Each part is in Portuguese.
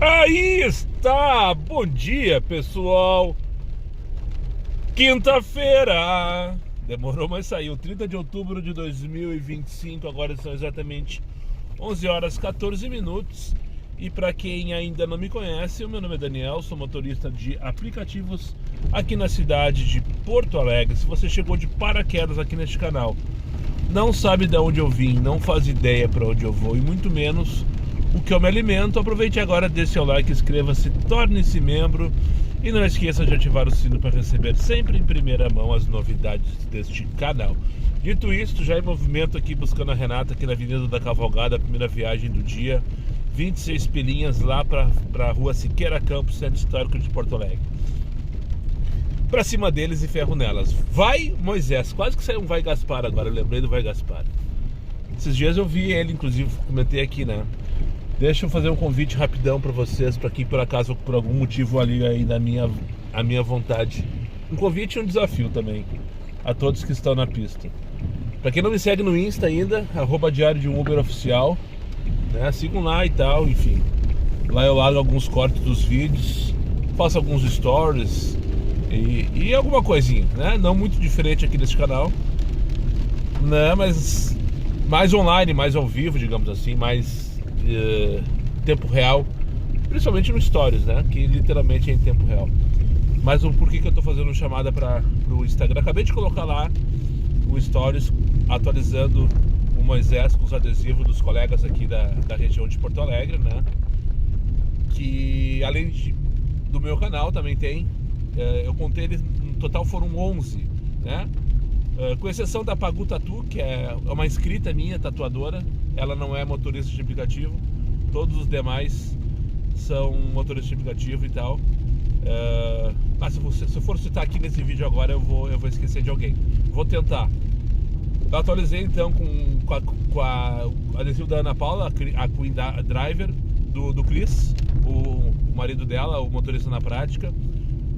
Aí está! Bom dia, pessoal! Quinta-feira! Demorou, mas saiu. 30 de outubro de 2025. Agora são exatamente 11 horas 14 minutos. E para quem ainda não me conhece, o meu nome é Daniel, sou motorista de aplicativos aqui na cidade de Porto Alegre. Se você chegou de paraquedas aqui neste canal, não sabe de onde eu vim, não faz ideia para onde eu vou e muito menos o que eu me alimento, aproveite agora, dê seu like, inscreva-se, torne-se membro e não esqueça de ativar o sino para receber sempre em primeira mão as novidades deste canal. Dito isto, já em movimento aqui buscando a Renata aqui na Avenida da Cavalgada, a primeira viagem do dia, 26 pilinhas lá para a rua Siqueira Campos, Centro Histórico de Porto Alegre. Pra cima deles e ferro nelas. Vai Moisés, quase que saiu um Vai Gaspar agora, eu lembrei do Vai Gaspar. Esses dias eu vi ele, inclusive, comentei aqui, né? Deixa eu fazer um convite rapidão para vocês, para quem por acaso, por algum motivo ali aí a minha vontade. Um convite e um desafio também, a todos que estão na pista. Para quem não me segue no Insta ainda, @Diário de um Uber Oficial, né? Sigam lá e tal, enfim. Lá eu largo alguns cortes dos vídeos, faço alguns stories e alguma coisinha, né? Não muito diferente aqui desse canal, né? Mas mais online, mais ao vivo, digamos assim, mais tempo real, principalmente no Stories, né? Que literalmente é em tempo real. Mas o porquê que eu tô fazendo chamada para o Instagram? Acabei de colocar lá o Stories atualizando o Moisés com os adesivos dos colegas aqui da região de Porto Alegre, né? Que além do meu canal também tem, eu contei eles, no total foram 11, né? Com exceção da Pagu Tatu, que é uma inscrita minha, tatuadora. Ela não é motorista de aplicativo. Todos os demais são motoristas de aplicativo e tal. Se eu for citar aqui nesse vídeo agora, eu vou esquecer de alguém. Vou tentar. Eu atualizei então com a adesivo da Ana Paula, a Queen Driver, do Chris, o marido dela, o motorista na prática.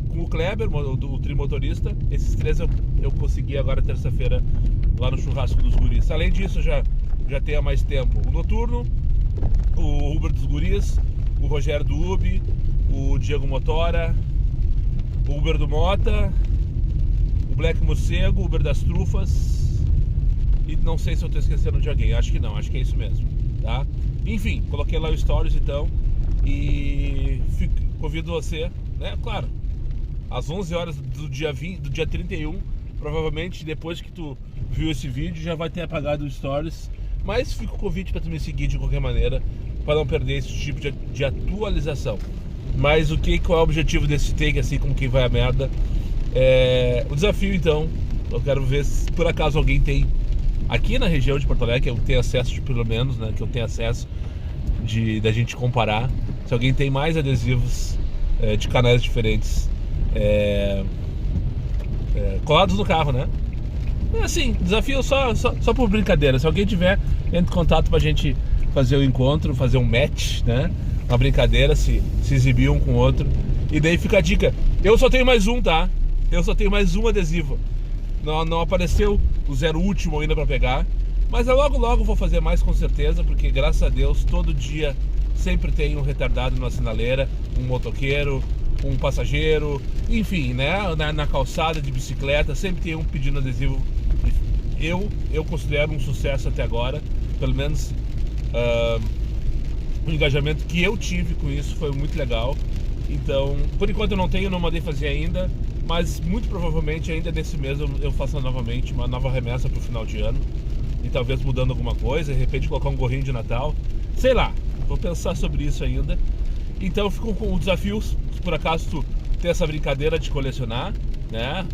Com o Kleber, o trimotorista. Esses três eu consegui agora terça-feira lá no churrasco dos guris. Além disso, já tem há mais tempo o Noturno, o Uber dos guris, o Rogério do Ubi, o Diego Motora, o Uber do Mota, o Black Morcego, o Uber das Trufas e não sei se eu estou esquecendo de alguém, acho que não, acho que é isso mesmo, tá? Enfim, coloquei lá o Stories então e convido você, né, claro, às 11 horas do dia 31, provavelmente depois que tu viu esse vídeo já vai ter apagado os Stories, mas fica o convite para tu me seguir de qualquer maneira, para não perder esse tipo de atualização. Mas qual é o objetivo desse take, assim como quem vai a merda? O desafio então, eu quero ver se por acaso alguém tem aqui na região de Porto Alegre, que eu tenho acesso pelo menos, né, que eu tenho acesso da gente comparar, se alguém tem mais adesivos de canais diferentes colados no carro, né? Assim, desafio só por brincadeira. Se alguém tiver, entre em contato pra gente fazer o encontro, fazer um match, né? Uma brincadeira, se exibir um com o outro. E daí fica a dica. Eu só tenho mais um, tá? Eu só tenho mais um adesivo. Não apareceu o zero último ainda pra pegar. Mas eu logo vou fazer mais com certeza, porque graças a Deus, todo dia sempre tem um retardado na sinaleira, um motoqueiro, um passageiro, enfim, né? Na calçada de bicicleta, sempre tem um pedindo adesivo. Eu considero um sucesso até agora, pelo menos o engajamento que eu tive com isso foi muito legal. Então, por enquanto eu não mandei fazer ainda, mas muito provavelmente ainda nesse mês eu faço novamente uma nova remessa para o final de ano e talvez mudando alguma coisa, de repente colocar um gorrinho de Natal, sei lá, vou pensar sobre isso ainda. Então eu fico com o desafio, se por acaso tu tem essa brincadeira de colecionar, né?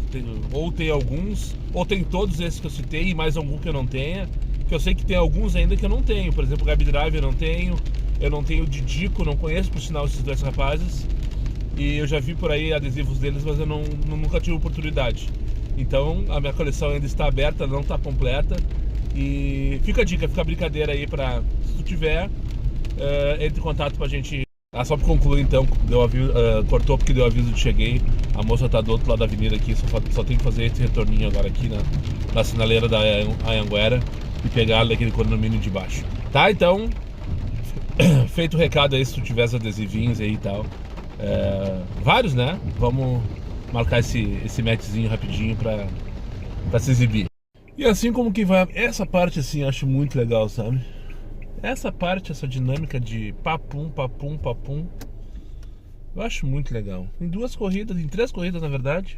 Ou tem alguns, ou tem todos esses que eu citei e mais algum que eu não tenha, que eu sei que tem alguns ainda que eu não tenho. Por exemplo, o Gabi Drive eu não tenho o Didico, não conheço por sinal esses dois rapazes. E eu já vi por aí adesivos deles, mas eu nunca tive oportunidade. Então a minha coleção ainda está aberta, não está completa. E fica a dica, fica a brincadeira aí pra, se tu tiver, entre em contato com a gente. Só para concluir então, cortou porque deu aviso de cheguei. A moça tá do outro lado da avenida aqui, só tem que fazer esse retorninho agora aqui na sinaleira da Anhanguera e pegar ela daquele condomínio de baixo. Tá, então, Feito o recado aí, se tu tivesse adesivinhos aí e tal. Vários, né? Vamos marcar esse matchzinho rapidinho pra se exibir. E assim como que vai. Essa parte assim eu acho muito legal, sabe? Essa parte, essa dinâmica de papum, papum, papum, eu acho muito legal. Em 3 corridas na verdade.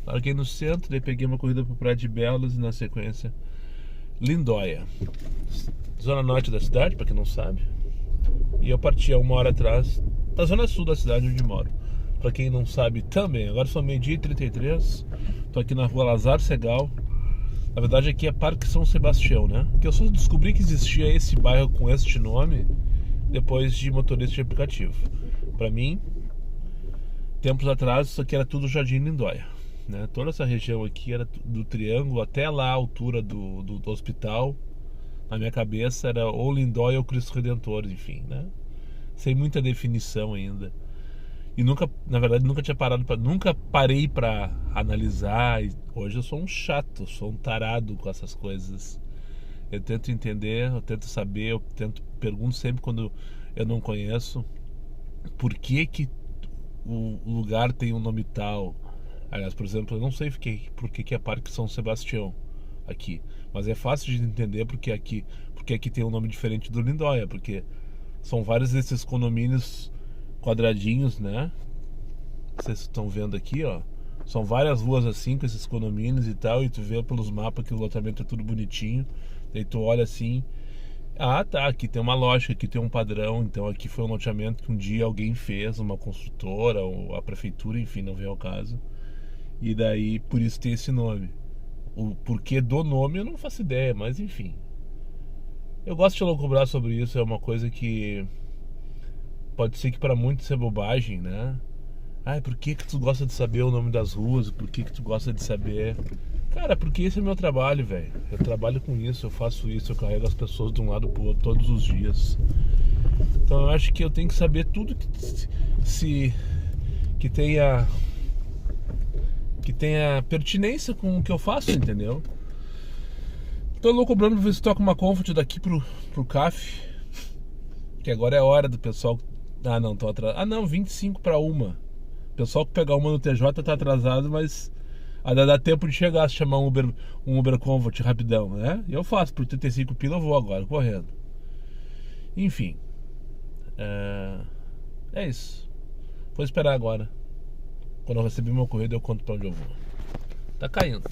Larguei no centro, daí peguei uma corrida pro Praia de Belas e na sequência Lindóia, zona norte da cidade, pra quem não sabe. E eu parti há 1 hora atrás da zona sul da cidade onde moro. Pra quem não sabe também, agora são 12h33. Tô aqui na rua Lazar Segal. Na verdade aqui é Parque São Sebastião, né? Porque eu só descobri que existia esse bairro com este nome depois de motorista de aplicativo. Pra mim, tempos atrás, isso aqui era tudo Jardim Lindóia, né? Toda essa região aqui era do Triângulo até lá a altura do hospital. Na minha cabeça era ou Lindóia ou Cristo Redentor, enfim, né? Sem muita definição ainda. E nunca, na verdade, nunca parei pra analisar. Hoje eu sou um chato, sou um tarado com essas coisas. Eu tento entender, eu tento saber, pergunto sempre quando eu não conheço por que o lugar tem um nome tal. Aliás, por exemplo, eu não sei por que é Parque São Sebastião aqui, mas é fácil de entender porque aqui tem um nome diferente do Lindóia, porque são vários desses condomínios quadradinhos, né? Vocês estão vendo aqui, ó. São várias ruas assim com esses condomínios e tal, e tu vê pelos mapas que o loteamento é tudo bonitinho. Daí tu olha assim, ah tá, aqui tem uma lógica, aqui tem um padrão. Então aqui foi um loteamento que um dia alguém fez, uma construtora ou a prefeitura, enfim, não vem ao caso. E daí por isso tem esse nome. O porquê do nome eu não faço ideia, mas enfim. Eu gosto de loucubrar sobre isso, é uma coisa que pode ser que para muitos seja bobagem, né? Ah, por que tu gosta de saber o nome das ruas? Por que tu gosta de saber? Cara, porque esse é o meu trabalho, velho. Eu trabalho com isso, eu faço isso, eu carrego as pessoas de um lado pro outro todos os dias. Então eu acho que eu tenho que saber tudo que tenha pertinência com o que eu faço, entendeu? Tô louco pra ver se toca uma Comfort daqui pro CAF. Que agora é hora do pessoal. Ah não, tô atrasado. Ah não, 25 para 1. O pessoal que pegar uma no TJ tá atrasado, mas ainda dá tempo de chegar, se chamar um Uber Comfort rapidão, né? E eu faço, por 35 pila eu vou agora, correndo. Enfim. É isso. Vou esperar agora. Quando eu receber meu correio eu conto pra onde eu vou. Tá caindo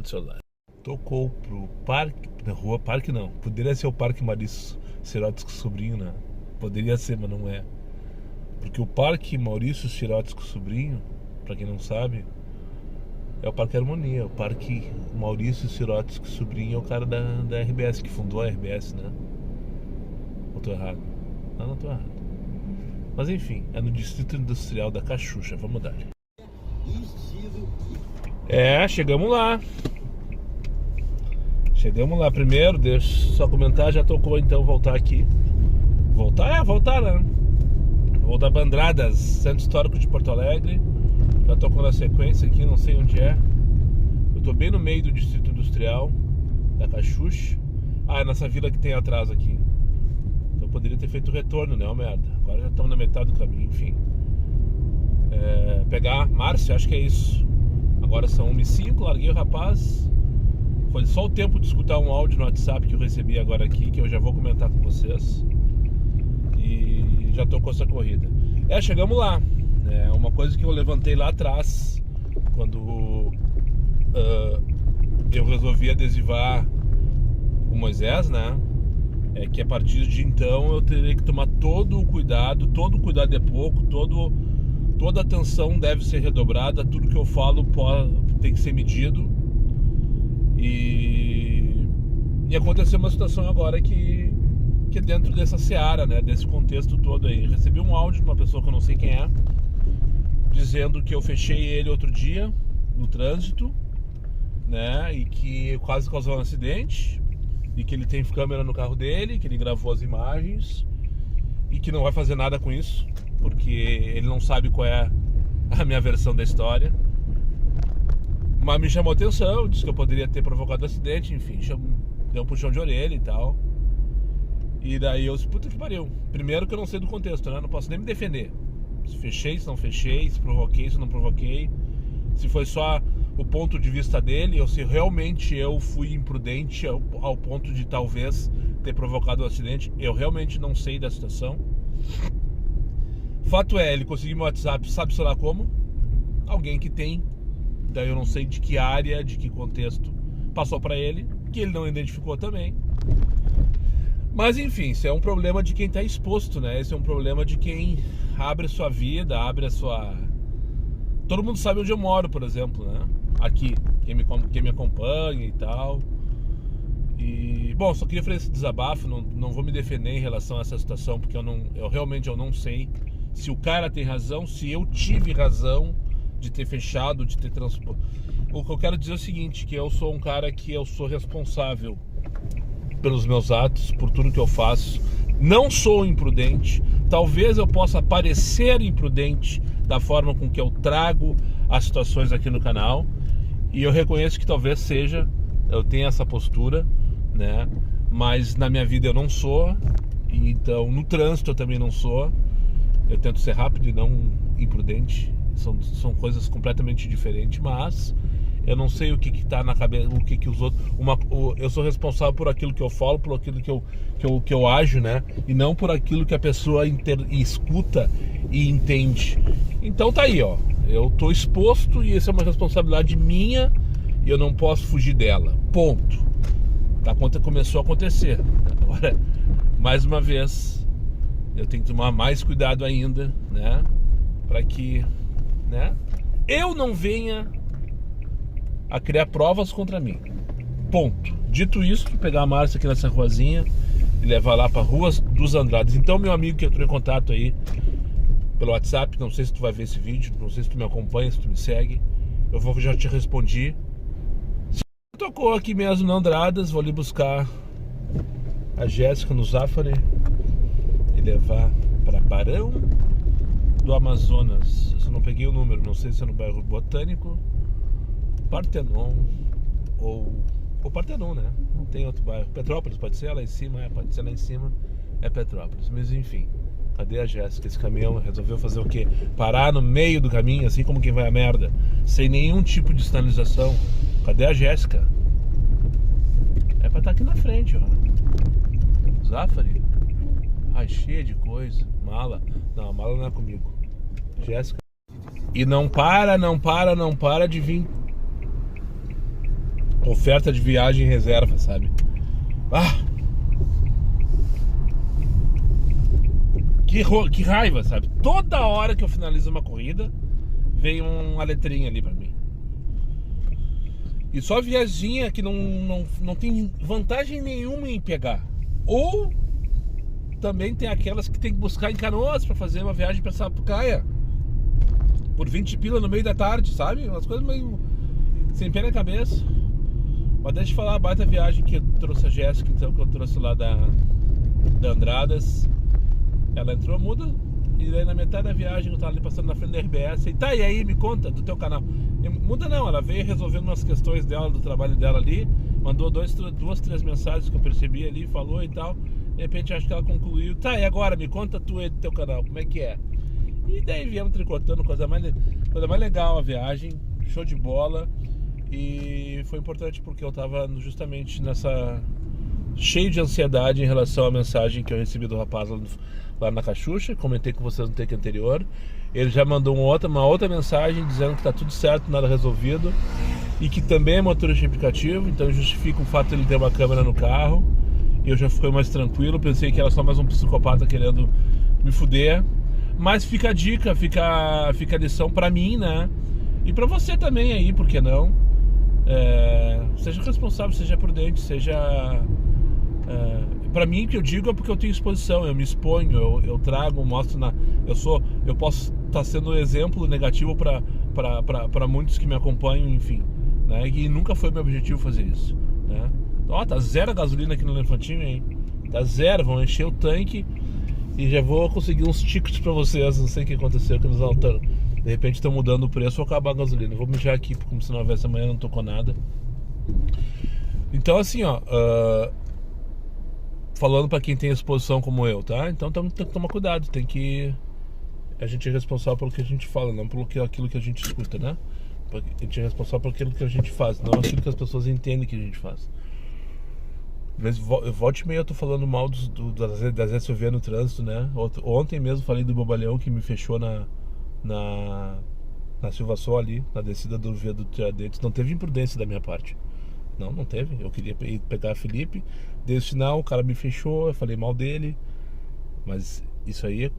o celular. Tocou pro parque, na rua Parque não. Poderia ser o Parque Maurício Sirotsky Sobrinho, né? Poderia ser, mas não é. Porque o Parque Maurício Sirotsky Sobrinho, pra quem não sabe, é o Parque Harmonia. O Parque Maurício Sirotsky Sobrinho é o cara da RBS, que fundou a RBS, né? Ou tô errado? Não tô errado. Mas enfim, é no Distrito Industrial da Cachucha. Vamos dar. Chegamos lá. Primeiro, deixa eu só comentar, já tocou então voltar aqui. Voltar, né? Voltar pra Andradas, Centro Histórico de Porto Alegre. Já tocou na sequência aqui, não sei onde é. Eu tô bem no meio do Distrito Industrial da Cachucha. Ah, é nessa vila que tem atrás aqui. Então eu poderia ter feito o retorno, né? Ó, merda. Agora já estamos na metade do caminho, enfim. Pegar Márcia, acho que é isso. Agora são 1h05, larguei o rapaz. Foi só o tempo de escutar um áudio no WhatsApp que eu recebi agora aqui, que eu já vou comentar com vocês. E já tocou essa corrida. Chegamos lá. Uma coisa que eu levantei lá atrás, quando eu resolvi adesivar o Moisés, né? É que a partir de então eu terei que tomar todo o cuidado é pouco, toda atenção deve ser redobrada, tudo que eu falo tem que ser medido. E aconteceu uma situação agora que dentro dessa seara, né, desse contexto todo aí, recebi um áudio de uma pessoa que eu não sei quem é, dizendo que eu fechei ele outro dia no trânsito, né, e que quase causou um acidente, e que ele tem câmera no carro dele, que ele gravou as imagens e que não vai fazer nada com isso, porque ele não sabe qual é a minha versão da história. Mas me chamou a atenção, disse que eu poderia ter provocado acidente, enfim, deu um puxão de orelha e tal. E daí eu disse, puta que pariu. Primeiro que eu não sei do contexto, né? Não posso nem me defender. Se fechei, se não fechei, se provoquei, se não provoquei. Se foi só o ponto de vista dele, ou se realmente eu fui imprudente ao ponto de talvez ter provocado o acidente. Eu realmente não sei da situação. Fato é, ele conseguiu meu WhatsApp, sabe-se lá como? Alguém que tem. Daí eu não sei de que área, de que contexto passou pra ele, que ele não identificou também. Mas enfim, isso é um problema de quem tá exposto, né? Esse é um problema de quem abre a sua vida, abre a sua... Todo mundo sabe onde eu moro, por exemplo, né? Aqui, quem me acompanha e tal. E, bom, só queria fazer esse desabafo, não vou me defender em relação a essa situação, porque eu realmente não sei se o cara tem razão, se eu tive razão de ter fechado, de ter transporte. O que eu quero dizer é o seguinte, que eu sou um cara que eu sou responsável pelos meus atos, por tudo que eu faço. Não sou imprudente. Talvez eu possa parecer imprudente da forma com que eu trago as situações aqui no canal. E eu reconheço que talvez seja, eu tenho essa postura, né? Mas na minha vida eu não sou. E então no trânsito eu também não sou. Eu tento ser rápido e não imprudente. São coisas completamente diferentes, mas eu não sei o que está na cabeça, o que os outros... eu sou responsável por aquilo que eu falo, por aquilo que eu ajo, né? E não por aquilo que a pessoa escuta e entende. Então tá aí, ó. Eu tô exposto e essa é uma responsabilidade minha e eu não posso fugir dela. Ponto. Começou a acontecer. Agora, mais uma vez, eu tenho que tomar mais cuidado ainda, né? Para que, né? Eu não venha a criar provas contra mim. Ponto. Dito isso, pegar a Márcia aqui nessa ruazinha e levar lá para Rua dos Andrades. Então, meu amigo que entrou em contato aí pelo WhatsApp, não sei se tu vai ver esse vídeo, não sei se tu me acompanha, se tu me segue, já te respondi. Se tocou aqui mesmo na Andradas, vou ali buscar a Jéssica no Zafari e levar para Barão do Amazonas. Eu não peguei o número, não sei se é no bairro Botânico, Partenon ou Partenon, né? Não tem outro bairro. Petrópolis pode ser lá em cima, pode ser lá em cima, é Petrópolis. Mas enfim, cadê a Jéssica? Esse caminhão resolveu fazer o quê? Parar no meio do caminho, assim como quem vai a merda, sem nenhum tipo de sinalização. Cadê a Jéssica? É pra estar aqui na frente, ó. Zafari? Ai, cheia de coisa. Mala. Não, a mala não é comigo. Jéssica. E não para de vir oferta de viagem em reserva, sabe? Que raiva, sabe? Toda hora que eu finalizo uma corrida, vem uma letrinha ali pra mim. E só viaginha que não tem vantagem nenhuma em pegar. Ou também tem aquelas que tem que buscar em Canoas pra fazer uma viagem pra Sapucaia por 20 pila no meio da tarde, sabe? Umas coisas meio sem pé na cabeça. Mas deixa eu falar a baita viagem que eu trouxe a Jéssica, então, que eu trouxe lá da Andradas. Ela entrou muda e daí na metade da viagem eu tava ali passando na frente da RBS. E aí, me conta do teu canal. Muda não, ela veio resolvendo umas questões dela, do trabalho dela ali. Mandou duas, três mensagens que eu percebi ali, falou e tal. De repente acho que ela concluiu. E agora me conta tu aí do teu canal, como é que é? E daí viemos tricotando, coisa mais legal a viagem, show de bola. E foi importante porque eu tava justamente cheio de ansiedade em relação à mensagem que eu recebi do rapaz lá na Cachucha. Comentei com vocês no take anterior. Ele já mandou uma outra mensagem dizendo que tá tudo certo, nada resolvido, e que também é motorista de aplicativo, então justifica o fato de ele ter uma câmera no carro. E eu já fiquei mais tranquilo, pensei que era só mais um psicopata querendo me fuder. Mas fica a dica, fica a lição pra mim, né? E pra você também aí, por que não? Seja responsável, seja prudente, seja... Pra mim, o que eu digo é porque eu tenho exposição, eu me exponho, eu trago, mostro eu posso estar sendo exemplo negativo pra muitos que me acompanham, enfim, né? E nunca foi meu objetivo fazer isso, né? Ó, tá zero a gasolina aqui no Elefantinho, hein? Tá zero, vão encher o tanque e já vou conseguir uns tickets pra vocês. Não sei o que aconteceu, que eles alteraram. De repente estão mudando o preço ou acabar a gasolina. Eu vou mijar aqui, como se não houvesse amanhã, não tocou nada. Então assim, ó, falando pra quem tem exposição como eu, tá? Então tem que tomar cuidado, a gente é responsável pelo que a gente fala, não pelo aquilo que a gente escuta, né? A gente é responsável por aquilo que a gente faz, não aquilo que as pessoas entendem que a gente faz. Volte e meia eu tô falando mal das SUV no trânsito, né? Ontem mesmo falei do bobalhão que me fechou na Silva Sol ali, na descida do viaduto Tiradentes. Não teve imprudência da minha parte. Não teve. Eu queria ir pegar a Felipe, dei o sinal, o cara me fechou, eu falei mal dele. Mas isso aí,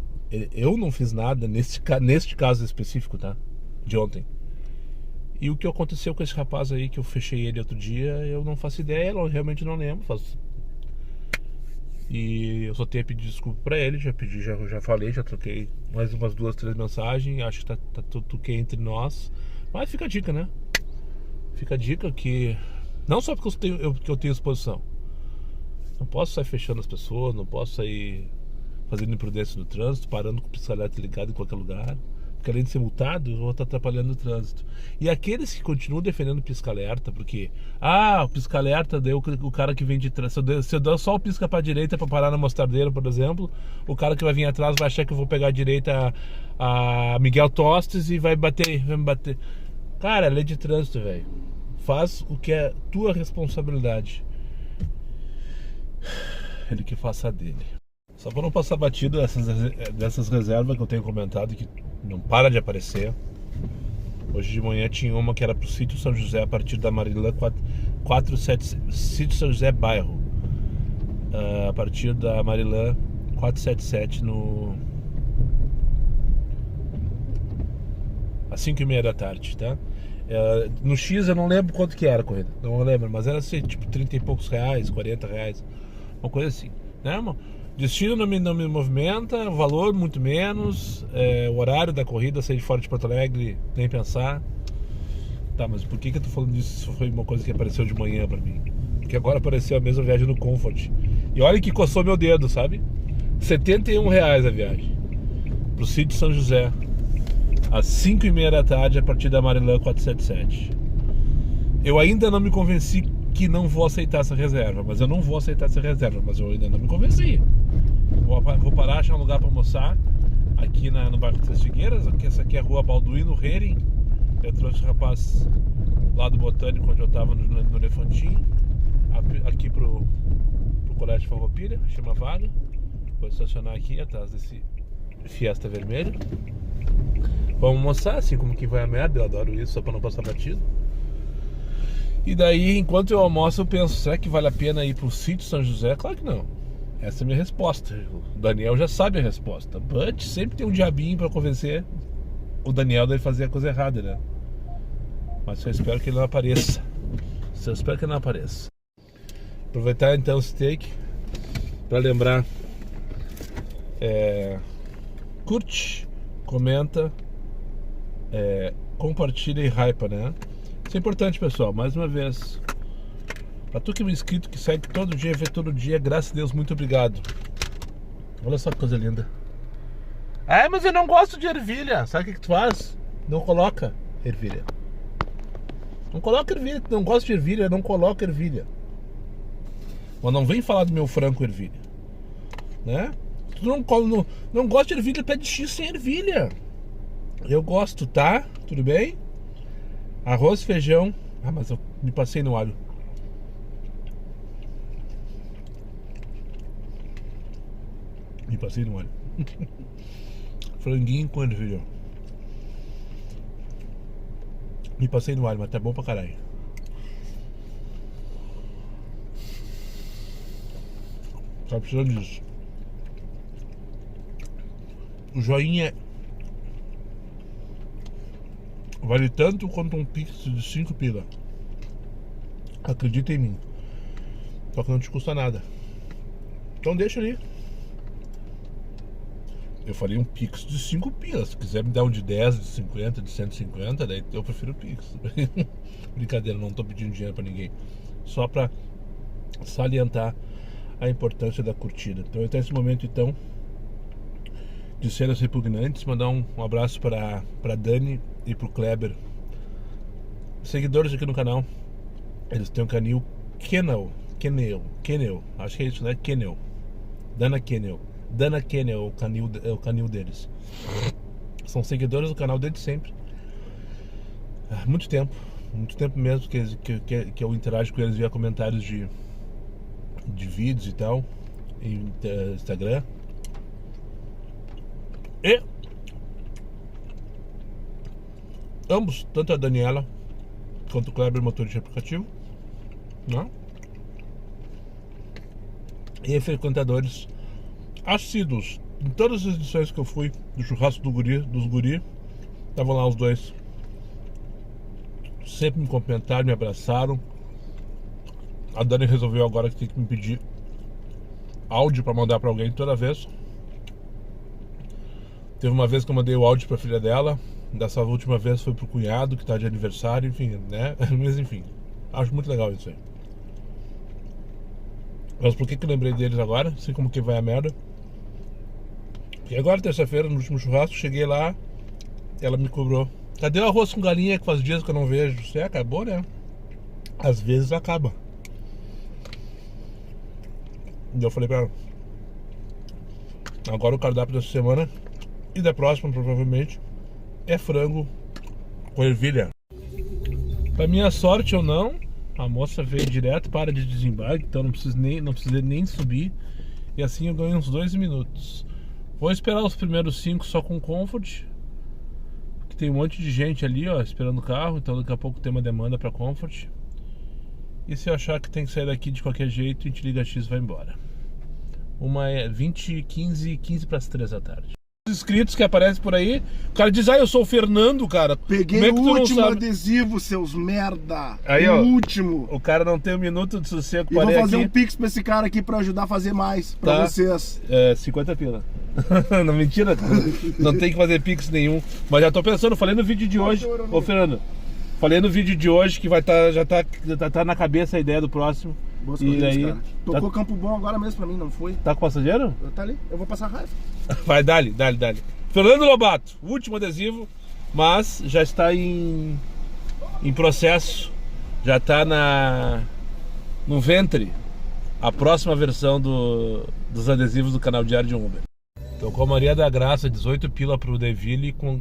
eu não fiz nada neste caso específico, tá? De ontem. E o que aconteceu com esse rapaz aí, que eu fechei ele outro dia, eu não faço ideia, eu realmente não lembro. E eu só tenho a pedir desculpa pra ele, já falei, já troquei mais umas 2, 3 mensagens, acho que tá tudo ok entre nós. Mas fica a dica, né? Fica a dica que não só porque eu tenho exposição. Não posso sair fechando as pessoas, não posso sair fazendo imprudência no trânsito, parando com o pisca-alerta ligado em qualquer lugar. Porque além de ser multado, eu vou estar atrapalhando o trânsito. E aqueles que continuam defendendo o pisca-alerta, porque o pisca-alerta deu o cara que vem de trás. Se eu der só o pisca para a direita para parar na mostardeira, por exemplo, o cara que vai vir atrás vai achar que eu vou pegar a direita a Miguel Tostes e vai me bater. Cara, é lei de trânsito, velho. Faz o que é tua responsabilidade. Ele que faça a dele. Só para não passar batido dessas reservas que eu tenho comentado, que não para de aparecer. Hoje de manhã tinha uma que era pro Sítio São José, a partir da Marilã 47, Sítio São José Bairro, a partir da Marilã 477 às 5h30 da tarde, tá? No X eu não lembro quanto que era a corrida, não lembro, mas era assim, tipo 30 e poucos reais, 40 reais, uma coisa assim, né, irmão? Destino não me movimenta, valor muito menos, o horário da corrida, sair de fora de Porto Alegre, nem pensar. Tá, mas por que eu tô falando disso? Isso foi uma coisa que apareceu de manhã pra mim. Porque agora apareceu a mesma viagem no Comfort. E olha que coçou meu dedo, sabe? R$71 a viagem. Pro Sítio São José. Às 5h30 da tarde, a partir da Marilã 477. Eu ainda não me convenci que não vou aceitar essa reserva. Mas eu não vou aceitar essa reserva. Mas eu ainda não me convenci. Vou parar, achar um lugar para almoçar aqui no bairro das Figueiras. Essa aqui é a rua Balduino Hering. Eu trouxe o rapaz lá do Botânico, onde eu estava no Elefantinho, aqui pro Colégio Farroupilha. Achei uma vaga. Vou estacionar aqui atrás desse Fiesta vermelho. Vamos almoçar, assim como que vai a merda. Eu adoro isso, só para não passar batido. E daí, enquanto eu almoço, eu penso, será que vale a pena ir pro Sítio São José? Claro que não. Essa é a minha resposta. O Daniel já sabe a resposta. But sempre tem um diabinho pra convencer o Daniel de fazer a coisa errada, né? Mas eu espero que ele não apareça. Aproveitar então o steak pra lembrar. Curte, comenta, compartilha e hypa, né? Isso é importante, pessoal. Mais uma vez. Pra tu que é um inscrito que segue todo dia, vê todo dia, graças a Deus, muito obrigado. Olha só que coisa linda. Mas eu não gosto de ervilha. Sabe o que tu faz? Não coloca ervilha. Não coloca ervilha. Tu não gosta de ervilha, não coloca ervilha. Mas não vem falar do meu frango com ervilha, né? Tu não gosta de ervilha, pede X sem ervilha. Eu gosto, tá? Tudo bem? Arroz, feijão. Mas eu me passei no alho. Me passei no alho. Franguinho com ervilha. Me passei no alho, mas tá bom pra caralho. Tá precisando disso. O joinha vale tanto quanto um pix de 5 pila. Acredita em mim. Só que não te custa nada. Então deixa ali. Eu falei um Pix de 5 pila. Se quiser me dar um de 10, de 50, de 150, daí eu prefiro o Pix. Brincadeira, não tô pedindo dinheiro pra ninguém. Só pra salientar a importância da curtida. Então até esse momento então de cenas repugnantes, mandar um abraço pra Dani e pro Kleber, seguidores aqui no canal. Eles têm um canil Kennel, acho que é isso, né? Kennel. Dana Kennel, é o canil deles. São seguidores do canal desde sempre. Há muito tempo mesmo que eu interajo com eles via comentários de vídeos e tal, em Instagram. E ambos, tanto a Daniela quanto o Kleber, motorista de aplicativo, né? E frequentadores assíduos. Em todas as edições que eu fui do churrasco dos guri, estavam lá os dois. Sempre me cumprimentaram, me abraçaram. A Dani resolveu agora que tem que me pedir áudio pra mandar pra alguém toda vez. Teve uma vez que eu mandei o áudio pra filha dela. Dessa última vez foi pro cunhado que tá de aniversário, enfim, né? Mas enfim, acho muito legal isso aí. Mas por que eu lembrei deles agora? Assim como que vai a merda. E agora, terça-feira, no último churrasco, cheguei lá, ela me cobrou: cadê o arroz com galinha que faz dias que eu não vejo? Você acabou, né? Às vezes acaba. E eu falei pra ela: agora o cardápio dessa semana e da próxima, provavelmente, é frango com ervilha. Pra minha sorte ou não, a moça veio direto para de desembarque, então não precisei nem subir. E assim eu ganhei uns 2 minutos. Vou esperar os primeiros 5 só com Comfort, porque tem um monte de gente ali, ó, esperando o carro. Então daqui a pouco tem uma demanda para Comfort. E se eu achar que tem que sair daqui de qualquer jeito, a gente liga X e vai embora. Uma é 15 para as 3 da tarde. Inscritos que aparecem por aí, o cara diz: eu sou o Fernando, cara. Peguei o último adesivo, seus merda. Aí, o ó, último. O cara não tem um minuto de sossego. E vou fazer um pix pra esse cara aqui pra ajudar a fazer mais pra vocês. 50 pila. Não, mentira, cara. Não tem que fazer pix nenhum. Mas já tô pensando, falei no vídeo de hoje. Ô, Fernando, falei no vídeo de hoje que já tá na cabeça a ideia do próximo. Boas e corridas, aí, cara. Tocou Campo Bom agora mesmo pra mim, não foi? Tá com passageiro? Tá ali, eu vou passar raiva. Vai, dale. Fernando Lobato, último adesivo, mas já está em processo. Já tá no ventre a próxima versão dos adesivos do canal Diário de Uber. Tô com a Maria da Graça, 18 pila pro Deville, com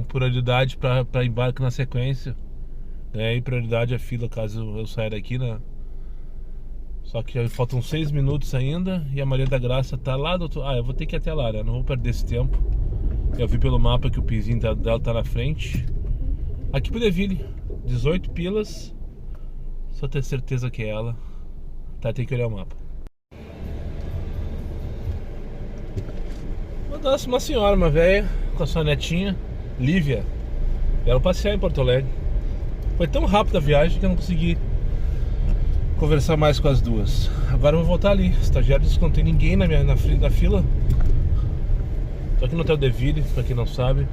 prioridade para embarque na sequência. E prioridade a fila caso eu saia daqui, né? Só que faltam 6 minutos ainda e a Maria da Graça tá lá do outro... eu vou ter que ir até lá, né? Não vou perder esse tempo. Eu vi pelo mapa que o pizinho dela tá na frente. Aqui pro Deville, 18 pilas. Só ter certeza que é ela. Tá, tem que olhar o mapa. Uma senhora, uma velha, com a sua netinha, Lívia. Vieram passear em Porto Alegre. Foi tão rápida a viagem que eu não consegui conversar mais com as duas. Agora eu vou voltar ali. Estagiário disse que não tem ninguém na fila. Tô aqui no Hotel Deville, pra quem não sabe.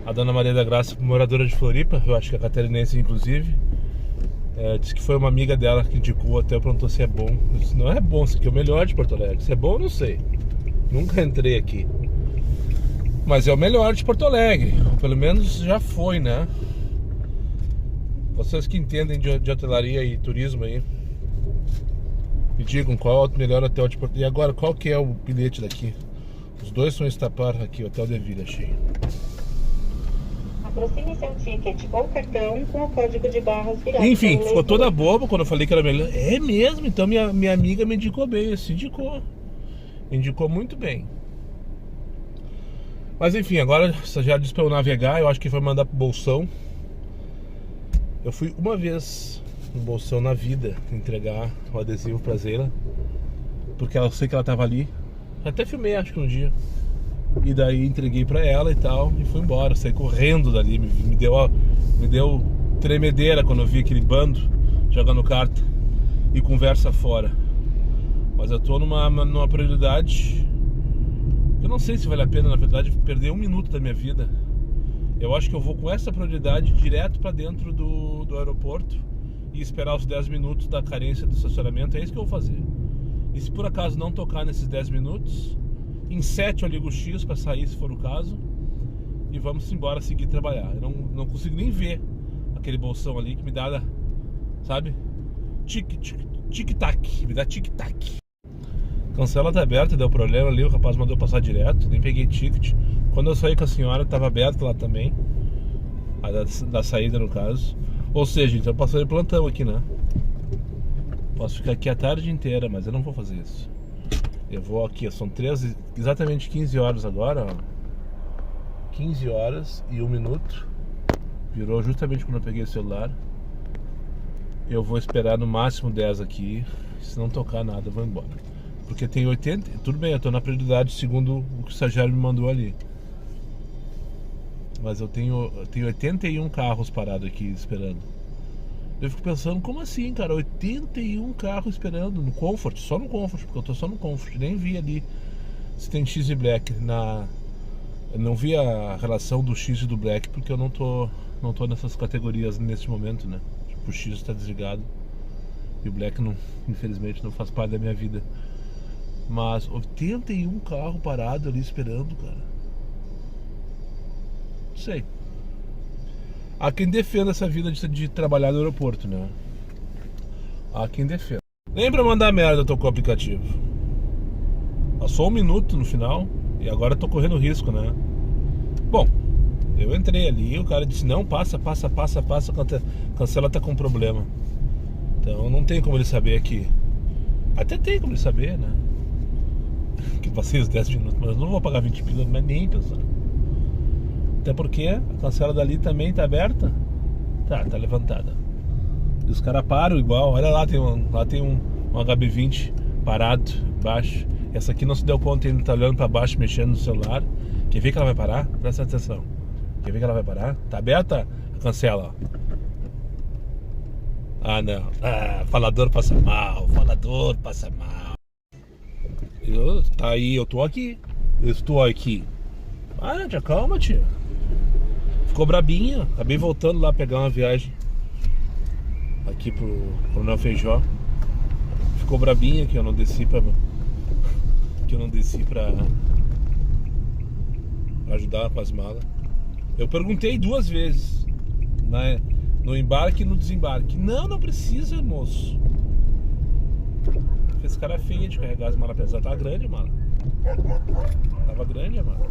A dona Maria da Graça, moradora de Floripa, eu acho que é catarinense inclusive. Disse que foi uma amiga dela que indicou o hotel, perguntou se é bom. Eu disse: não é bom, isso aqui é o melhor de Porto Alegre. Se é bom, eu não sei. Nunca entrei aqui. Mas é o melhor de Porto Alegre. Pelo menos já foi, né? Vocês que entendem de hotelaria e turismo aí, me digam qual é o melhor hotel de Porto Alegre. E agora, qual que é o bilhete daqui? Os dois são Estapar aqui, Hotel Deville, achei. Aproxime seu ticket ou cartão com o código de barras virado. Enfim, ficou toda boba quando eu falei que era melhor. É mesmo? Então minha amiga me indicou bem. Se indicou. Indicou muito bem. Mas enfim, agora você já disse pra eu navegar. Eu acho que foi mandar pro Bolsão. Eu fui uma vez no Bolsão na vida entregar o adesivo pra Zeila, porque eu sei que ela tava ali. Até filmei, acho que um dia. E daí entreguei pra ela e tal, e fui embora, saí correndo dali. Me deu tremedeira quando eu vi aquele bando jogando carta e conversa fora. Mas eu tô numa prioridade. Eu não sei se vale a pena, na verdade, perder 1 minuto da minha vida. Eu acho que eu vou com essa prioridade direto pra dentro do aeroporto e esperar os 10 minutos da carência do estacionamento. É isso que eu vou fazer. E se por acaso não tocar nesses 10 minutos, em 7 eu ligo o X pra sair, se for o caso, e vamos embora seguir trabalhar. Eu não consigo nem ver aquele bolsão ali que me dá, sabe? Tique, tique, Tic-tac, me dá tic-tac. Cancela tá aberta, deu problema ali, o rapaz mandou passar direto, nem peguei ticket. Quando eu saí com a senhora, tava aberto lá também. A da saída, no caso. Ou seja, então eu passei plantão aqui, né? Posso ficar aqui a tarde inteira, mas eu não vou fazer isso. Eu vou aqui, são exatamente 15 horas agora, ó. 15 horas e 1 minuto. Virou justamente quando eu peguei o celular. Eu vou esperar no máximo 10 aqui. Se não tocar nada, eu vou embora. Porque tem 80... Tudo bem, eu tô na prioridade segundo o que o estagiário me mandou ali. Mas eu tenho 81 carros parados aqui esperando. Eu fico pensando, como assim, cara? 81 carros esperando no Comfort, só no Comfort, porque eu tô só no Comfort. Nem vi ali se tem X e Black eu não vi a relação do X e do Black, porque eu não tô nessas categorias nesse momento, né? Tipo, o X está desligado e o Black, não, infelizmente, não faz parte da minha vida. Mas 81 carros parados ali esperando, cara. Não sei. Há quem defenda essa vida de trabalhar no aeroporto, né? Há quem defenda. Nem pra mandar merda eu tô com o aplicativo. Passou 1 minuto no final e agora eu tô correndo risco, né? Bom, eu entrei ali e o cara disse, não, passa, cancela, tá com problema. Então não tem como ele saber que... Até tem como ele saber, né? Que passei os 10 minutos, mas eu não vou pagar 20 pila, mas nem pensando. Até porque a cancela dali também tá aberta. Tá levantada. E os caras param igual. Olha lá, tem um HB20 parado embaixo. Essa aqui não se deu conta, ele tá olhando pra baixo, mexendo no celular. Quer ver que ela vai parar? Presta atenção. Quer ver que ela vai parar? Tá aberta? Cancela, ó. Ah, não. Falador passa mal. Tá aí, eu tô aqui. Eu estou aqui. Tia, calma, tia. Ficou brabinha. Acabei voltando lá pegar uma viagem aqui pro Coronel Feijó. Ficou brabinha que eu não desci pra ajudar com as malas. Eu perguntei 2 vezes, né, no embarque e no desembarque. Não precisa, moço. Fez cara feia de carregar as malas pesadas. Tava grande a mala. Tava grande a mala.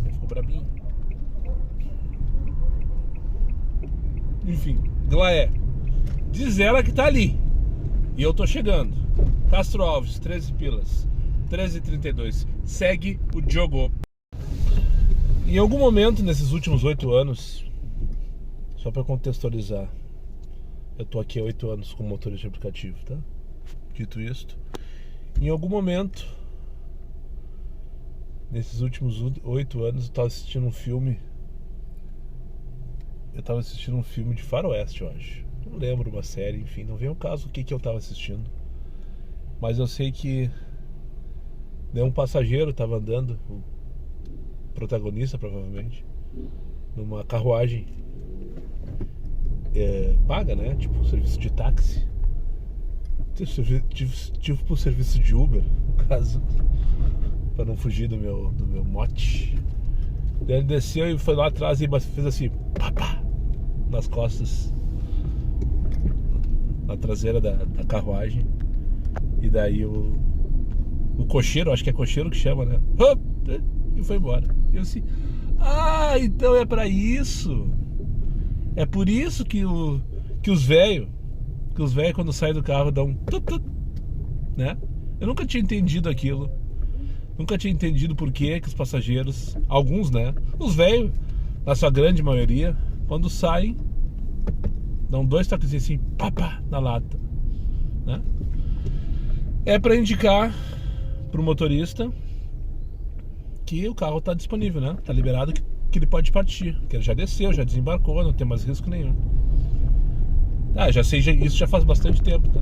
Ele ficou brabinho. Enfim, Glaé. Diz ela que tá ali. E eu tô chegando. Castro Alves, 13 pilas. 13h32. Segue o jogo. Em algum momento nesses últimos 8 anos, só pra contextualizar, eu tô aqui há 8 anos como motorista de aplicativo, tá? Dito isto, em algum momento nesses últimos 8 anos eu tava assistindo um filme. Eu tava assistindo um filme de faroeste, eu acho. Não lembro, uma série, enfim, não vem ao caso o que eu tava assistindo. Mas eu sei que um passageiro tava andando, o protagonista provavelmente, numa carruagem paga, né? Tipo serviço de táxi. Tipo serviço de Uber, no caso, para não fugir do meu mote. Daí ele desceu e foi lá atrás e fez assim, pá, nas costas, na traseira da carruagem. E daí o cocheiro, acho que é cocheiro que chama, né? E foi embora. E eu assim, então é pra isso. É por isso que os velhos quando saem do carro dão né? Eu nunca tinha entendido aquilo. Nunca tinha entendido por que os passageiros, alguns, né? Os velhos, na sua grande maioria, quando saem, dão 2 toques assim, pá, na lata, né? É pra indicar pro motorista que o carro tá disponível, né? Tá liberado que ele pode partir, que ele já desceu, já desembarcou, não tem mais risco nenhum. Já sei, isso já faz bastante tempo, tá?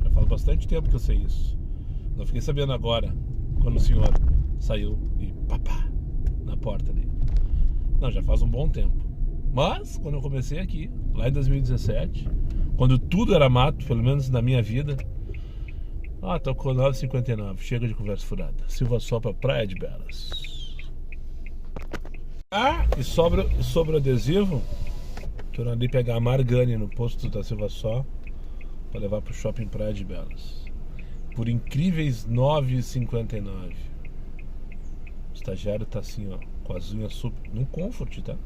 Já faz bastante tempo que eu sei isso. Não fiquei sabendo agora, quando o senhor saiu e papá na porta ali. Não, já faz um bom tempo. Mas, quando eu comecei aqui, lá em 2017, quando tudo era mato, pelo menos na minha vida. Tô com 9h59, chega de conversa furada. Silva Só pra Praia de Belas. E sobre o adesivo, tô ali pegar a Margani no posto da Silva Só. para levar pro shopping Praia de Belas. Por incríveis R$ 9,59. O estagiário tá assim, ó, com as unhas super... no Comfort, tá?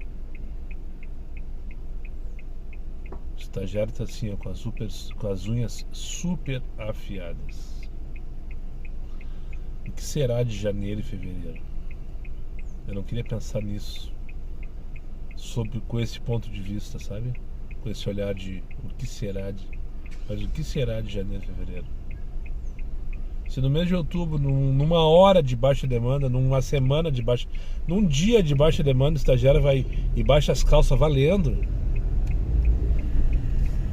O estagiário tá assim, ó, com as unhas super afiadas. O que será de janeiro e fevereiro? Eu não queria pensar nisso. Com esse ponto de vista, sabe? Com esse olhar de mas o que será de janeiro e fevereiro? Se no mês de outubro, numa hora de baixa demanda, numa semana de baixa, num dia de baixa demanda, o estagiário vai e baixa as calças valendo,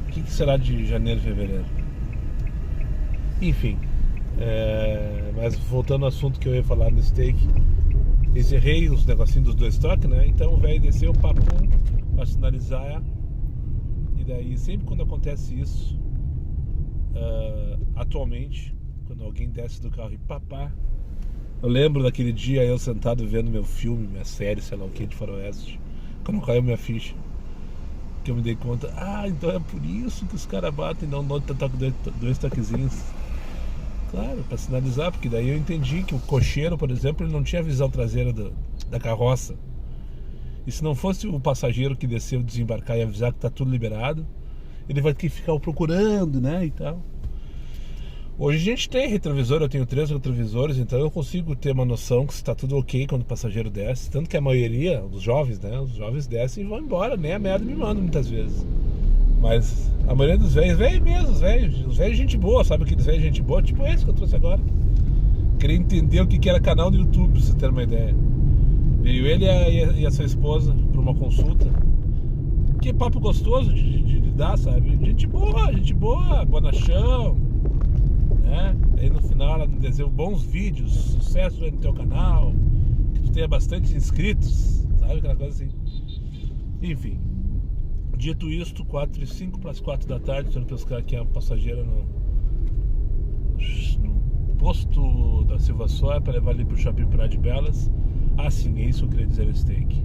o que será de janeiro e fevereiro? Enfim, mas voltando ao assunto que eu ia falar no steak, encerrei os negocinhos dos dois toques, né? Então o velho desceu, papum, pra sinalizar. E daí, sempre quando acontece isso, atualmente, quando alguém desce do carro e papá, eu lembro daquele dia eu sentado vendo meu filme, minha série, sei lá o que, de faroeste, quando caiu minha ficha, que eu me dei conta, então é por isso que os caras batem, não dois toquezinhos. Claro, para sinalizar, porque daí eu entendi que o cocheiro, por exemplo, ele não tinha a visão traseira da carroça. E se não fosse o passageiro que desceu desembarcar e avisar que tá tudo liberado, ele vai ter que ficar procurando, né, e tal. Hoje a gente tem retrovisor, eu tenho 3 retrovisores, então eu consigo ter uma noção que está tudo ok quando o passageiro desce. Tanto que a maioria, os jovens, né, os jovens descem e vão embora, nem a merda me mandam muitas vezes. Mas a maioria dos velhos mesmo, os velhos gente boa, sabe aqueles velhos gente boa, tipo esse que eu trouxe agora. Queria entender o que era canal no YouTube, pra você ter uma ideia. Veio ele e a sua esposa pra uma consulta. Que papo gostoso de dar, sabe? Gente boa, bonachão, né? Aí no final ela me desejou bons vídeos, sucesso aí no teu canal, que tu tenha bastante inscritos, sabe? Aquela coisa assim. Enfim. Dito isto, 4h05 para as 4 da tarde, estou pescar aqui a passageira no posto da Silva Sóia para levar ali para o shopping Praia de Belas. Sim, é isso que eu queria dizer no steak.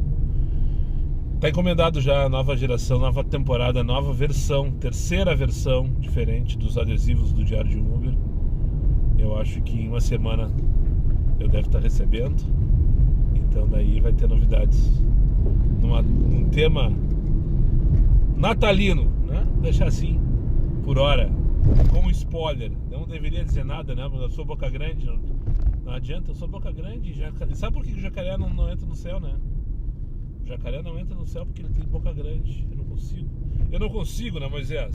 Está encomendado já a nova geração, nova temporada, nova versão, terceira versão diferente dos adesivos do Diário de um Uber. Eu acho que em uma semana eu devo estar recebendo. Então daí vai ter novidades num tema natalino, né? Deixar assim, por hora, como spoiler. Não deveria dizer nada, né? Mas eu sou boca grande, não adianta, eu sou boca grande. Sabe por que o jacaré não entra no céu, né? O jacaré não entra no céu porque ele tem boca grande. Eu não consigo, né, Moisés?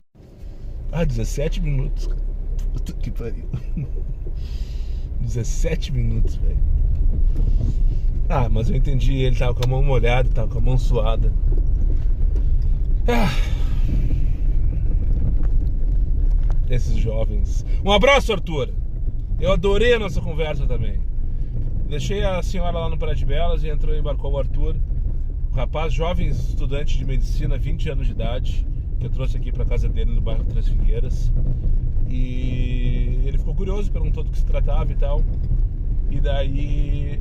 17 minutos. Puta que pariu. 17 minutos, velho. Mas eu entendi, ele tava com a mão molhada, tava com a mão suada. Esses jovens. Um abraço, Arthur. Eu adorei a nossa conversa também. Deixei a senhora lá no Praia de Belas e embarcou o Arthur, um rapaz jovem, estudante de medicina, 20 anos de idade, que eu trouxe aqui para casa dele no bairro Três Figueiras. E ele ficou curioso, perguntou do que se tratava e tal. E daí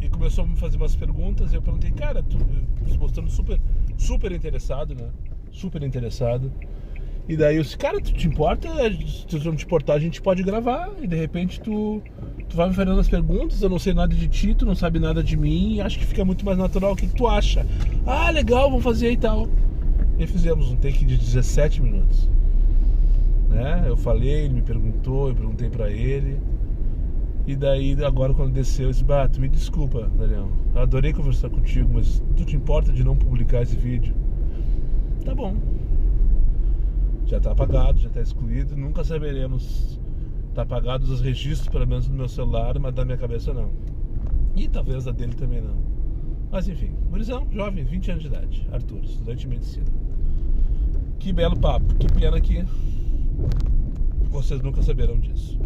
e começou a me fazer umas perguntas. E eu perguntei, cara, tu se mostrando super interessado, né? Super interessado. E daí eu disse, cara, tu te importa? Se tu não te importar, a gente pode gravar. E de repente tu vai me fazendo as perguntas. Eu não sei nada de ti, tu não sabe nada de mim. E acho que fica muito mais natural. O que tu acha? Legal, vamos fazer e tal. E fizemos um take de 17 minutos, né? Eu falei, ele me perguntou, eu perguntei pra ele. E daí agora quando desceu eu disse, tu me desculpa, Daniel, eu adorei conversar contigo, mas tu te importa de não publicar esse vídeo? Tá bom, já tá apagado, já tá excluído, nunca saberemos. Tá apagado os registros, pelo menos no meu celular, mas da minha cabeça não. E talvez da dele também não. Mas enfim, gurizão, jovem, 20 anos de idade, Arthur, estudante de medicina. Que belo papo, que pena que vocês nunca saberão disso.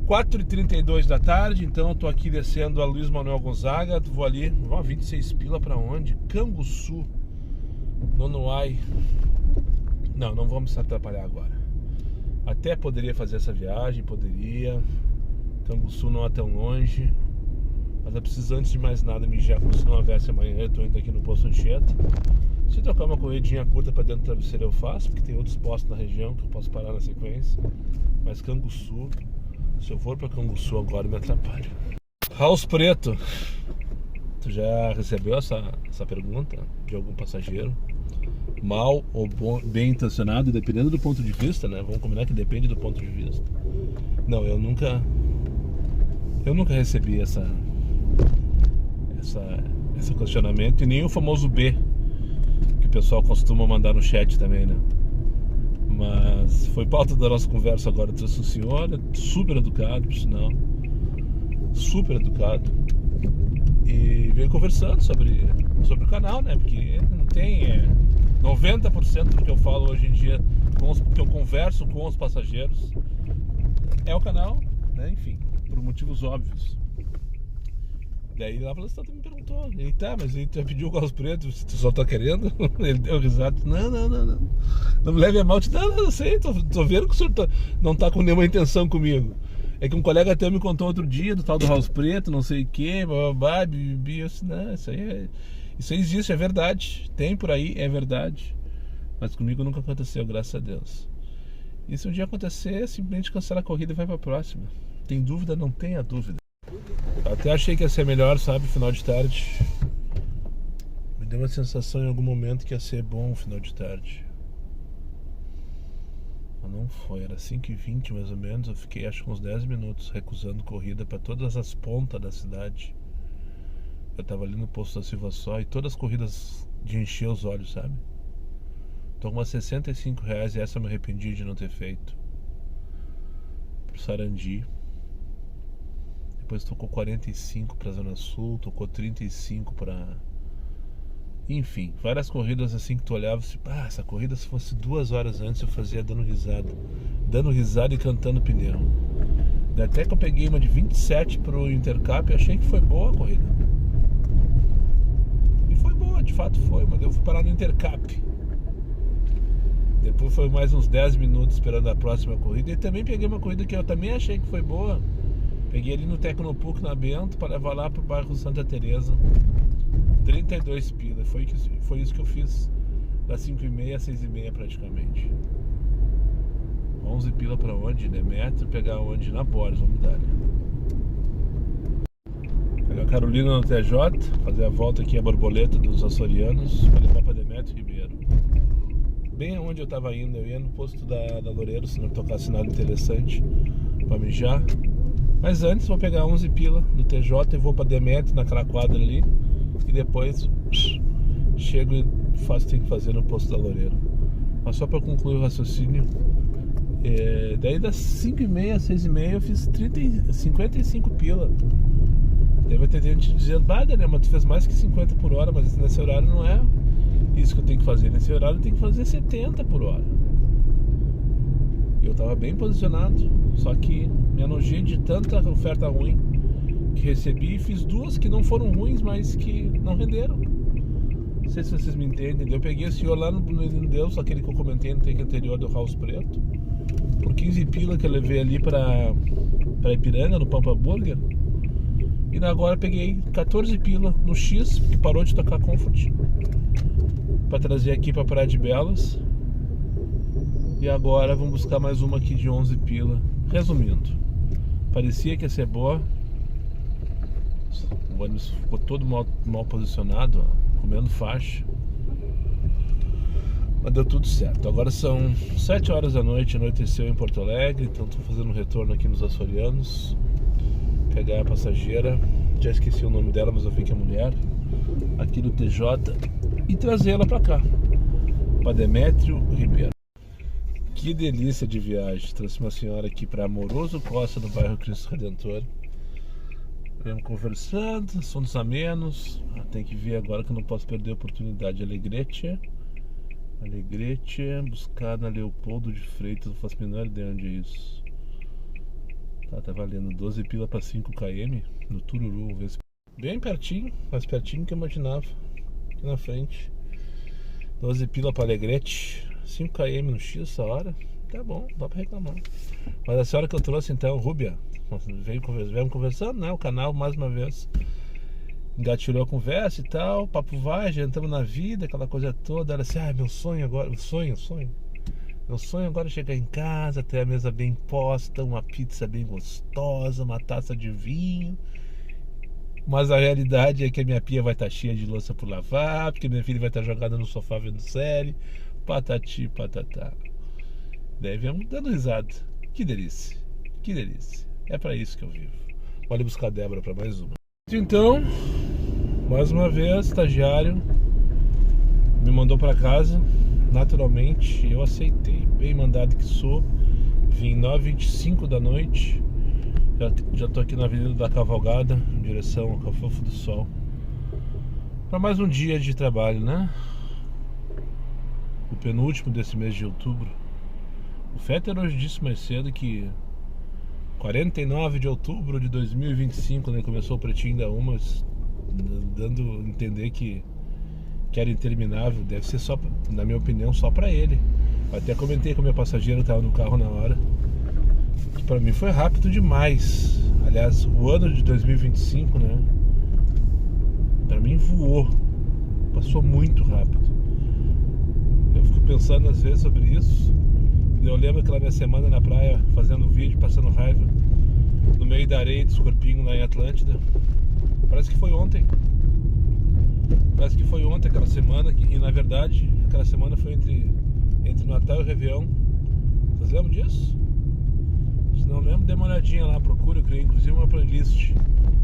4h32 da tarde, então eu tô aqui descendo a Luiz Manuel Gonzaga. Vou ali, 26 pila pra onde? Canguçu, Nonoai. Não vamos se atrapalhar agora. Até poderia fazer essa viagem, poderia. Canguçu não é tão longe. Mas eu preciso, antes de mais nada, mijar como se não houvesse amanhã. Eu tô indo aqui no posto Anchieta. Se trocar uma corridinha curta pra dentro do travesseiro eu faço, porque tem outros postos na região que eu posso parar na sequência. Mas Canguçu, se eu for pra Canguçu agora, me atrapalha. House Preto, tu já recebeu essa pergunta de algum passageiro? Mal ou bem intencionado, dependendo do ponto de vista, né? Vamos combinar que depende do ponto de vista. Não, eu nunca recebi esse questionamento, e nem o famoso B, que o pessoal costuma mandar no chat também, né? Mas foi pauta da nossa conversa agora. Trouxe um senhor super educado, por sinal, super educado, e veio conversando sobre o canal, né? Porque não tem 90% do que eu falo hoje em dia, que eu converso com os passageiros, é o canal, né? Enfim, por motivos óbvios. Daí lá pela cidade me perguntou, mas ele já pediu o House Preto, se tu só tá querendo? Ele deu risada, não me leve a mal. Não sei, tô vendo que o senhor não tá com nenhuma intenção comigo. É que um colega até me contou outro dia do tal do House Preto, não sei o que, bababá, bibi. Eu disse, não, isso aí existe, é verdade, tem por aí, é verdade, mas comigo nunca aconteceu, graças a Deus. E se um dia acontecer, simplesmente cancela a corrida e vai pra próxima. Tem dúvida? Não tenha dúvida. Até achei que ia ser melhor, sabe, final de tarde. Me deu uma sensação em algum momento que ia ser bom o final de tarde. Mas não foi, era 5h20 mais ou menos. Eu fiquei acho que uns 10 minutos recusando corrida para todas as pontas da cidade. Eu tava ali no posto da Silva Só, e todas as corridas de encher os olhos, sabe? Tô com umas R$65 e essa eu me arrependi de não ter feito. Pro Sarandi. Depois tocou 45 pra Zona Sul, tocou 35 pra... Enfim, várias corridas assim que tu olhava e essa corrida, se fosse 2 horas antes, eu fazia dando risada e cantando pneu. Até que eu peguei uma de 27 pro Intercap e achei que foi boa a corrida. E foi boa, de fato foi, mas eu fui parar no Intercap. Depois foi mais uns 10 minutos esperando a próxima corrida, e também peguei uma corrida que eu também achei que foi boa. Peguei ali no Tecnopuc, na Bento, para levar lá pro bairro Santa Teresa. 32 pila. Foi isso que eu fiz das 5h30 às 6h30 praticamente. 11 pila para onde? Demetrio, pegar onde? Na Borges, vamos dar, né? Pegar a Carolina no TJ, fazer a volta aqui a borboleta dos açorianos, para levar para Demetrio Ribeiro. Bem aonde eu tava indo, eu ia no posto da Loureiro, se não tocasse nada interessante, para mijar. Mas antes vou pegar 11 pila do TJ e vou para Demetrio, naquela quadra ali, e depois chego e faço o que tem que fazer no posto da Loureiro. Mas só para concluir o raciocínio, daí das 5h30 às 6h30 eu fiz 55 pila. Deve ter gente dizendo, Daniel, mas tu fez mais que 50 por hora, mas nesse horário não é isso que eu tenho que fazer. Nesse horário eu tenho que fazer 70 por hora. Eu tava bem posicionado, só que me enojei de tanta oferta ruim que recebi, e fiz 2 que não foram ruins, mas que não renderam. Não sei se vocês me entendem. Eu peguei esse senhor lá no Deus, aquele que eu comentei no take anterior do House Preto, por 15 pila que eu levei ali pra Ipiranga, no Pampa Burger. E agora peguei 14 pila no X, que parou de tocar Comfort, pra trazer aqui pra Praia de Belas. E agora vamos buscar mais uma aqui de 11 pila. Resumindo, parecia que ia ser boa. O ônibus ficou todo mal posicionado, ó, comendo faixa. Mas deu tudo certo. Agora são 7 horas da noite, anoiteceu em Porto Alegre. Então estou fazendo um retorno aqui nos Açorianos. Pegar a passageira, já esqueci o nome dela, mas eu vi que é mulher, aqui do TJ, e trazê-la para cá, para Demetrio Ribeiro. Que delícia de viagem. Trouxe uma senhora aqui para Amoroso Costa, no bairro Cristo Redentor. Vamos conversando, assuntos amenos. Tem que ver agora que eu não posso perder a oportunidade. Alegrete, buscar na Leopoldo de Freitas. Não faço a menor ideia onde é isso. Tá valendo 12 pila para 5 km no Tururu. Vamos ver se... Bem pertinho, mais pertinho que eu imaginava. Aqui na frente, 12 pila para Alegrete, 5 km no X essa hora. Tá bom, dá pra reclamar. Mas a senhora que eu trouxe então, Rúbia, veio conversando, né? O canal mais uma vez engatilhou a conversa e tal, papo vai, já entramos na vida, aquela coisa toda. Ela assim, meu sonho agora, meu sonho agora é chegar em casa, ter a mesa bem posta, uma pizza bem gostosa, uma taça de vinho. Mas a realidade é que a minha pia vai estar cheia de louça por lavar, porque minha filha vai estar jogada no sofá vendo série, patati, patatá. Daí viemos dando risada. Que delícia, que delícia. É pra isso que eu vivo. Pode buscar a Débora pra mais uma. Então, mais uma vez, estagiário me mandou pra casa. Naturalmente, eu aceitei. Bem mandado que sou. Vim 9h25 da noite. Já tô aqui na Avenida da Cavalgada, em direção ao Cafofo do Sol, para mais um dia de trabalho, né? O penúltimo desse mês de outubro. O Fetter hoje disse mais cedo que 49 de outubro de 2025, né? Começou o Pretinho da Umas, dando a entender que era interminável. Deve ser só, na minha opinião, só para ele. Até comentei com o meu passageiro, estava no carro na hora, que pra mim foi rápido demais. Aliás, o ano de 2025, né? Pra mim voou. Passou muito rápido. Eu fico pensando às vezes sobre isso. Eu lembro aquela minha semana na praia, fazendo vídeo, passando raiva, no meio da areia do escorpinho lá em Atlântida. Parece que foi ontem. Parece que foi ontem aquela semana. E na verdade, aquela semana foi entre Natal e o Réveillon. Vocês lembram disso? Se não lembro, dê uma olhadinha lá, procura. Eu criei inclusive uma playlist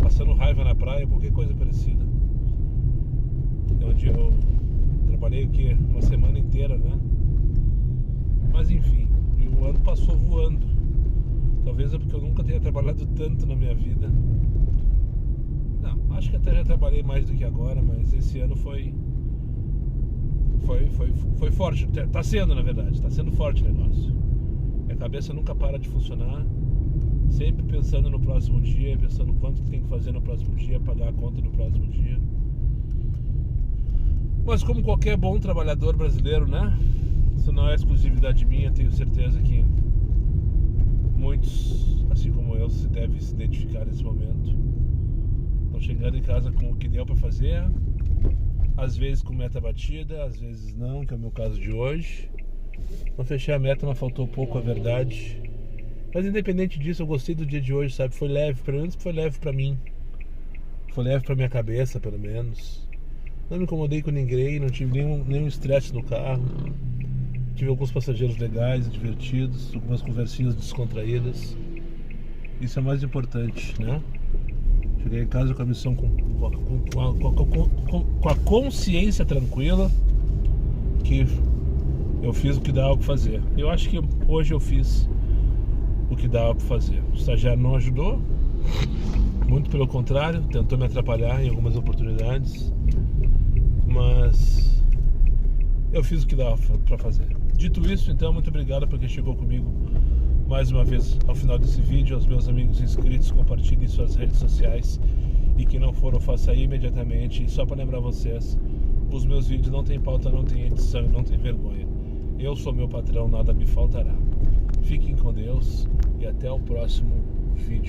passando raiva na praia, qualquer coisa parecida. Onde eu trabalhei aqui uma semana inteira, né? Mas enfim, o ano passou voando. Talvez é porque eu nunca tenha trabalhado tanto na minha vida. Não, acho que até já trabalhei mais do que agora, mas esse ano foi forte. Tá sendo, na verdade, tá sendo forte o negócio. Minha cabeça nunca para de funcionar, sempre pensando no próximo dia, pensando quanto tem que fazer no próximo dia, pagar a conta no próximo dia. Mas como qualquer bom trabalhador brasileiro, né? Isso não é exclusividade minha, tenho certeza que muitos, assim como eu, devem se identificar nesse momento. Estão chegando em casa com o que deu para fazer, às vezes com meta batida, às vezes não, que é o meu caso de hoje. Não fechei a meta, mas faltou pouco, a verdade. Mas independente disso, eu gostei do dia de hoje, sabe? Foi leve, pelo menos foi leve pra mim. Foi leve pra minha cabeça, pelo menos. Não me incomodei com ninguém, não tive nenhum estresse no carro. Tive alguns passageiros legais, divertidos, algumas conversinhas descontraídas. Isso é mais importante, né? Cheguei em casa com a missão com a consciência tranquila que eu fiz o que dava pra fazer. Eu acho que hoje eu fiz o que dava pra fazer. O estagiário não ajudou, muito pelo contrário, tentou me atrapalhar em algumas oportunidades, mas eu fiz o que dava pra fazer. Dito isso, então, muito obrigado por quem chegou comigo mais uma vez ao final desse vídeo. Aos meus amigos inscritos, compartilhem suas redes sociais, e quem não for, eu faça aí imediatamente. E só para lembrar vocês, os meus vídeos não tem pauta, não tem edição e não tem vergonha. Eu sou meu patrão, nada me faltará. Fiquem com Deus e até o próximo vídeo.